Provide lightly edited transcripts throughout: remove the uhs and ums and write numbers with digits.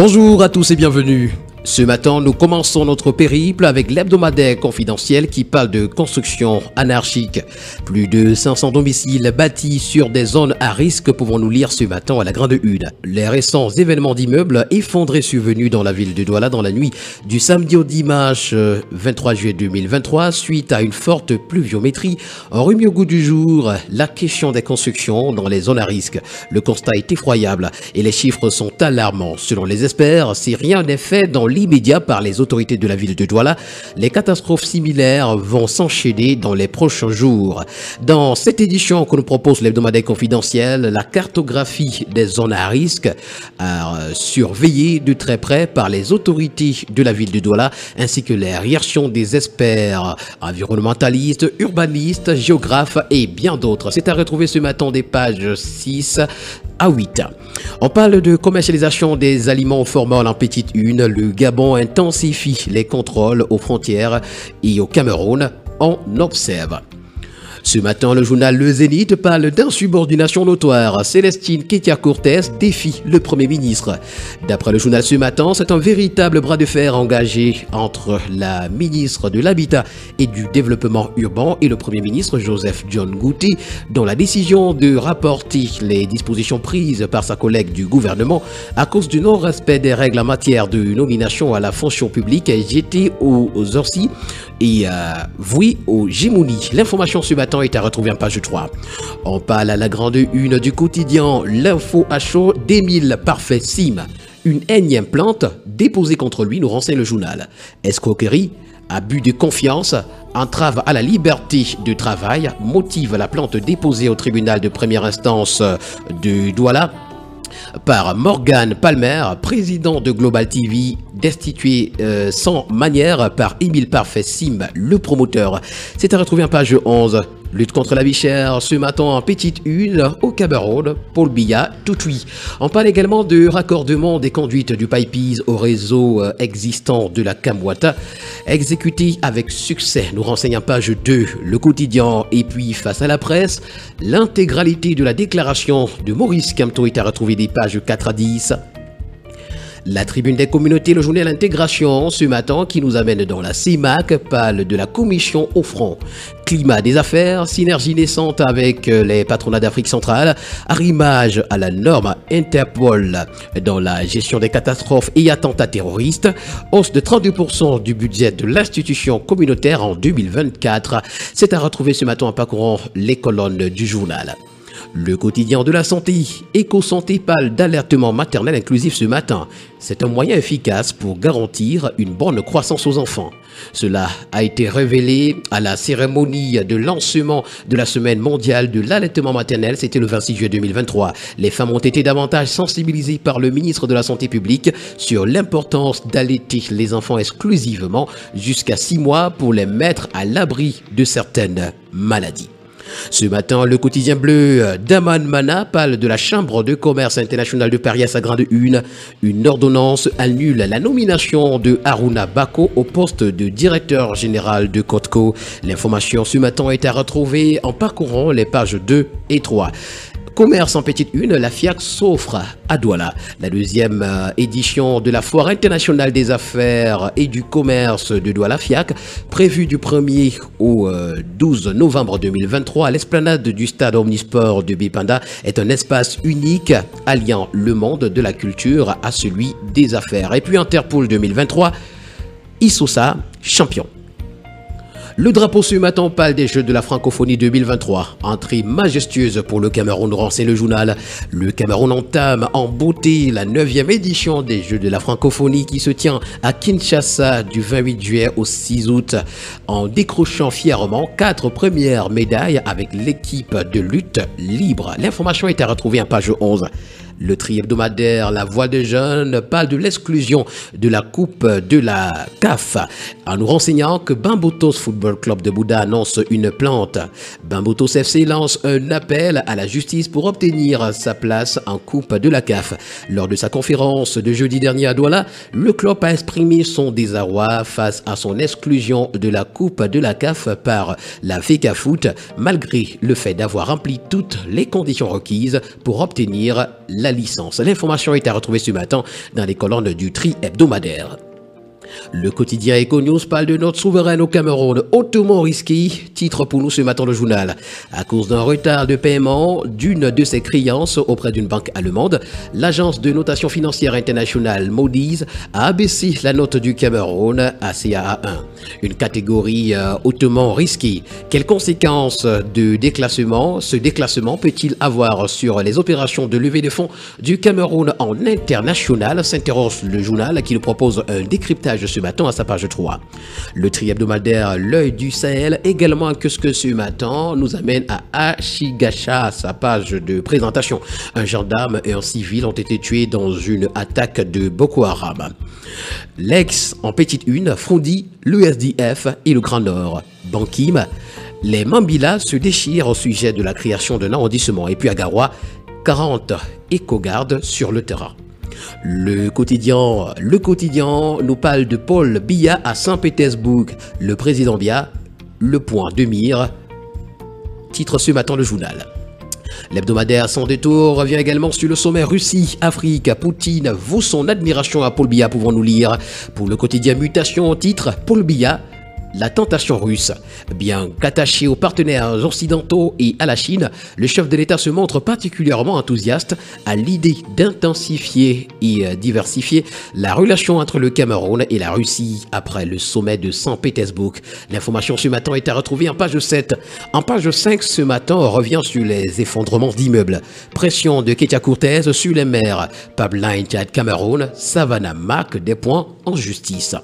Bonjour à tous et bienvenue. Ce matin, nous commençons notre périple avec l'hebdomadaire confidentiel qui parle de construction anarchique. Plus de 500 domiciles bâtis sur des zones à risque, pouvons-nous lire ce matin à la grande une. Les récents événements d'immeubles effondrés survenus dans la ville de Douala dans la nuit du samedi au dimanche 23 juillet 2023 suite à une forte pluviométrie ont remis au goût du jour la question des constructions dans les zones à risque. Le constat est effroyable et les chiffres sont alarmants. Selon les experts, si rien n'est fait dans l'immédiat par les autorités de la ville de Douala, les catastrophes similaires vont s'enchaîner dans les prochains jours. Dans cette édition que nous propose l'hebdomadaire confidentiel, la cartographie des zones à risque surveillée de très près par les autorités de la ville de Douala ainsi que les réactions des experts environnementalistes, urbanistes, géographes et bien d'autres. C'est à retrouver ce matin des pages 6 à 8. On parle de commercialisation des aliments formels en petite une. Le Gabon intensifie les contrôles aux frontières et au Cameroun, on observe. Ce matin, le journal Le Zénith parle d'insubordination notoire. Célestine Kétia-Cortez défie le Premier ministre. D'après le journal Ce matin, c'est un véritable bras de fer engagé entre la ministre de l'Habitat et du Développement urbain et le Premier ministre Joseph John Ngouti, dont la décision de rapporter les dispositions prises par sa collègue du gouvernement à cause du non-respect des règles en matière de nomination à la fonction publique est jetée aux orties et vouée aux gémonies. L'information ce matin est à retrouver en page 3. On parle à la grande une du quotidien L'Info à chaud d'Émile Parfait Sim. Une énième plainte déposée contre lui, nous renseigne le journal. Escroquerie, abus de confiance, entrave à la liberté de travail motive la plainte déposée au tribunal de première instance de Douala par Morgan Palmer, président de Global TV, destitué sans manière par Émile Parfait Sim, le promoteur. C'est à retrouver en page 11. Lutte contre la vie chère, ce matin en petite une au Cameroun, Paul Biya, Toutoui. On parle également de raccordement des conduites du Pipes au réseau existant de la Kamwata, exécuté avec succès, nous renseigne en page 2, le quotidien. Et puis face à la presse, l'intégralité de la déclaration de Maurice Kamto est à retrouver des pages 4 à 10. La tribune des communautés, le journal Intégration, ce matin, qui nous amène dans la CIMAC, parle de la commission au front. Climat des affaires, synergie naissante avec les patronats d'Afrique centrale, arrimage à la norme Interpol dans la gestion des catastrophes et attentats terroristes, hausse de 32% du budget de l'institution communautaire en 2024. C'est à retrouver ce matin en parcourant les colonnes du journal. Le quotidien de la santé, Éco-Santé parle d'alertement maternel inclusif ce matin. C'est un moyen efficace pour garantir une bonne croissance aux enfants. Cela a été révélé à la cérémonie de lancement de la semaine mondiale de l'allaitement maternel. C'était le 26 juillet 2023. Les femmes ont été davantage sensibilisées par le ministre de la Santé publique sur l'importance d'allaiter les enfants exclusivement jusqu'à 6 mois pour les mettre à l'abri de certaines maladies. Ce matin, le quotidien bleu Daman Mana parle de la Chambre de commerce internationale de Paris à sa grande une. Une ordonnance annule la nomination de Haruna Bako au poste de directeur général de Cotco. L'information ce matin est à retrouver en parcourant les pages 2 et 3. Commerce en petite une, la FIAC s'offre à Douala. La deuxième édition de la Foire internationale des affaires et du commerce de Douala FIAC, prévue du 1er au 12 novembre 2023 à l'esplanade du stade Omnisport de Bipanda, est un espace unique alliant le monde de la culture à celui des affaires. Et puis Interpol 2023, Issoussa, champion. Le drapeau ce matin parle des Jeux de la francophonie 2023. Entrée majestueuse pour le Cameroun, renseigne le journal. Le Cameroun entame en beauté la 9e édition des Jeux de la francophonie qui se tient à Kinshasa du 28 juillet au 6 août en décrochant fièrement 4 premières médailles avec l'équipe de lutte libre. L'information est à retrouver en page 11. Le tri-hebdomadaire La Voix des Jeunes parle de l'exclusion de la Coupe de la CAF en nous renseignant que Bambotos Football Club de Bouddha annonce une plainte. Bambotos FC lance un appel à la justice pour obtenir sa place en Coupe de la CAF. Lors de sa conférence de jeudi dernier à Douala, le club a exprimé son désarroi face à son exclusion de la Coupe de la CAF par la FECAFOOT, malgré le fait d'avoir rempli toutes les conditions requises pour obtenir la la licence. L'information est à retrouver ce matin dans les colonnes du Tri hebdomadaire. Le quotidien Econews parle de notre souveraine au Cameroun, hautement risqué, titre pour nous ce matin le journal. À cause d'un retard de paiement d'une de ses créances auprès d'une banque allemande, l'agence de notation financière internationale Moody's a abaissé la note du Cameroun à CAA1, une catégorie hautement risquée. Quelles conséquences ce déclassement peut-il avoir sur les opérations de levée de fonds du Cameroun en international, s'interroge le journal qui nous propose un décryptage ce matin à sa page 3. Le Tri hebdomadaire L'œil du Sahel également que ce matin nous amène à Achigacha à sa page de présentation. Un gendarme et un civil ont été tués dans une attaque de Boko Haram. L'ex en petite une, Frondi, l'USDF et le Grand Nord. Bankim, les Mambila se déchirent au sujet de la création d'un arrondissement. Et puis à Garoua, 40 éco-gardes sur le terrain. Le quotidien nous parle de Paul Biya à Saint-Pétersbourg. Le président Biya, le point de mire, titre ce matin le journal. L'hebdomadaire Sans détour revient également sur le sommet Russie-Afrique. Poutine vaut son admiration à Paul Biya, pouvons-nous lire. Pour le quotidien Mutation, titre Paul Biya, la tentation russe. Bien qu'attaché aux partenaires occidentaux et à la Chine, le chef de l'État se montre particulièrement enthousiaste à l'idée d'intensifier et diversifier la relation entre le Cameroun et la Russie après le sommet de Saint-Pétersbourg. L'information ce matin est à retrouver en page 7. En page 5 ce matin, on revient sur les effondrements d'immeubles. Pression de Ketia Cortez sur les maires. Pipeline Tchad Cameroun, Savannah marque des points en justice.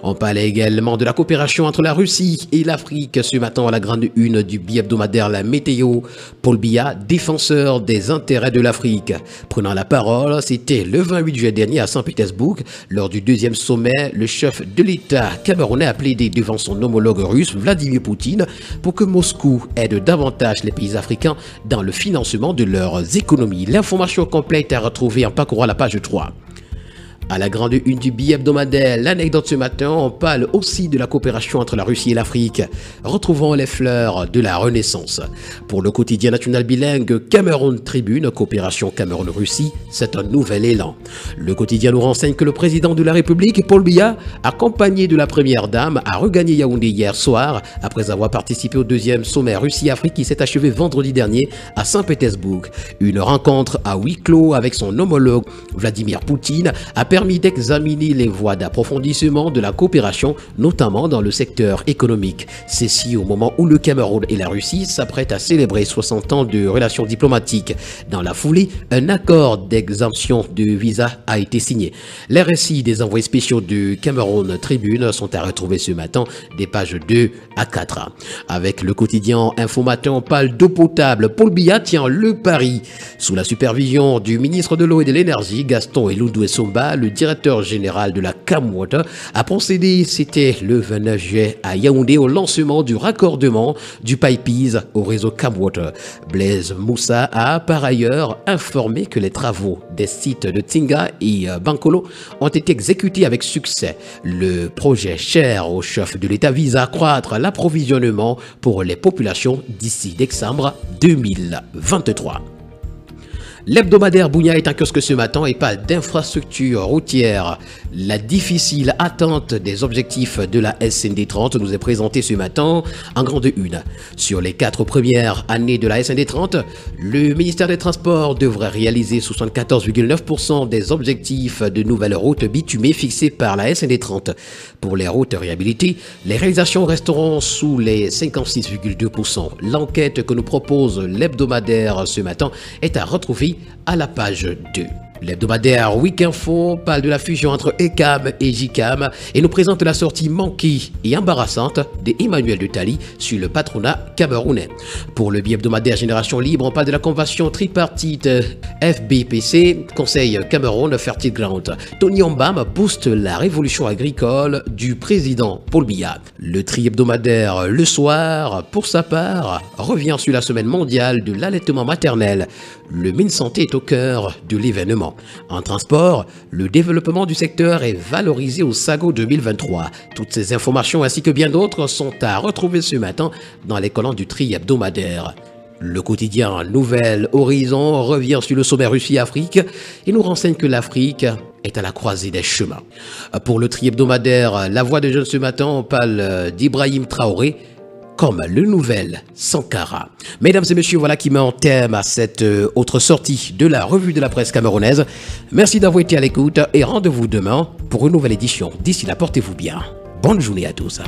On parlait également de la coopération entre la Russie et l'Afrique ce matin à la grande une du bi-hebdomadaire La Météo. Paul Biya, défenseur des intérêts de l'Afrique. Prenant la parole, c'était le 28 juillet dernier à Saint-Pétersbourg. Lors du deuxième sommet, le chef de l'État camerounais a plaidé devant son homologue russe Vladimir Poutine pour que Moscou aide davantage les pays africains dans le financement de leurs économies. L'information complète est à retrouver en parcourant la page 3. À la grande une du bi-hebdomadaire, l'anecdote ce matin, on parle aussi de la coopération entre la Russie et l'Afrique. Retrouvons les fleurs de la Renaissance. Pour le quotidien national bilingue Cameroun Tribune, coopération Cameroun-Russie, c'est un nouvel élan. Le quotidien nous renseigne que le président de la République, Paul Biya, accompagné de la première dame, a regagné Yaoundé hier soir après avoir participé au deuxième sommet Russie-Afrique qui s'est achevé vendredi dernier à Saint-Pétersbourg. Une rencontre à huis clos avec son homologue Vladimir Poutine a permis d'examiner les voies d'approfondissement de la coopération, notamment dans le secteur économique. Ceci au moment où le Cameroun et la Russie s'apprêtent à célébrer 60 ans de relations diplomatiques. Dans la foulée, un accord d'exemption de visa a été signé. Les récits des envoyés spéciaux de Cameroun Tribune sont à retrouver ce matin des pages 2 à 4. Avec le quotidien Infomatin, on parle d'eau potable. Paul Biya tient le pari. Sous la supervision du ministre de l'Eau et de l'Énergie, Gaston Elundou Essomba, le directeur général de la Camwater a procédé, c'était le 29 juillet à Yaoundé, au lancement du raccordement du Pipeys au réseau Camwater. Blaise Moussa a par ailleurs informé que les travaux des sites de Tinga et Bankolo ont été exécutés avec succès. Le projet cher au chef de l'État vise à accroître l'approvisionnement pour les populations d'ici décembre 2023. L'hebdomadaire Bounia est un kiosque ce matin et parle d'infrastructures routières. La difficile attente des objectifs de la SND 30 nous est présentée ce matin en grande une. Sur les 4 premières années de la SND 30, le ministère des Transports devrait réaliser 74,9% des objectifs de nouvelles routes bitumées fixées par la SND 30. Pour les routes réhabilitées, les réalisations resteront sous les 56,2%. L'enquête que nous propose l'hebdomadaire ce matin est à retrouver à la page 2. L'hebdomadaire Week Info parle de la fusion entre ECAM et JICAM et nous présente la sortie manquée et embarrassante d'Emmanuel de Tali sur le patronat camerounais. Pour le bi-hebdomadaire Génération Libre, on parle de la convention tripartite FBPC, Conseil Cameroun Fertile Ground. Tony Ombam booste la révolution agricole du président Paul Biya. Le tri-hebdomadaire Le Soir, pour sa part, revient sur la semaine mondiale de l'allaitement maternel. Le MinSanté est au cœur de l'événement. En transport, le développement du secteur est valorisé au SAGO 2023. Toutes ces informations ainsi que bien d'autres sont à retrouver ce matin dans les colonnes du Tri hebdomadaire. Le quotidien Nouvel Horizon revient sur le sommet Russie-Afrique et nous renseigne que l'Afrique est à la croisée des chemins. Pour le tri-hebdomadaire La Voix des Jeunes ce matin, on parle d'Ibrahim Traoré comme le nouvel Sankara. Mesdames et messieurs, voilà qui met en thème à cette autre sortie de la revue de la presse camerounaise. Merci d'avoir été à l'écoute et rendez-vous demain pour une nouvelle édition. D'ici là, portez-vous bien. Bonne journée à tous.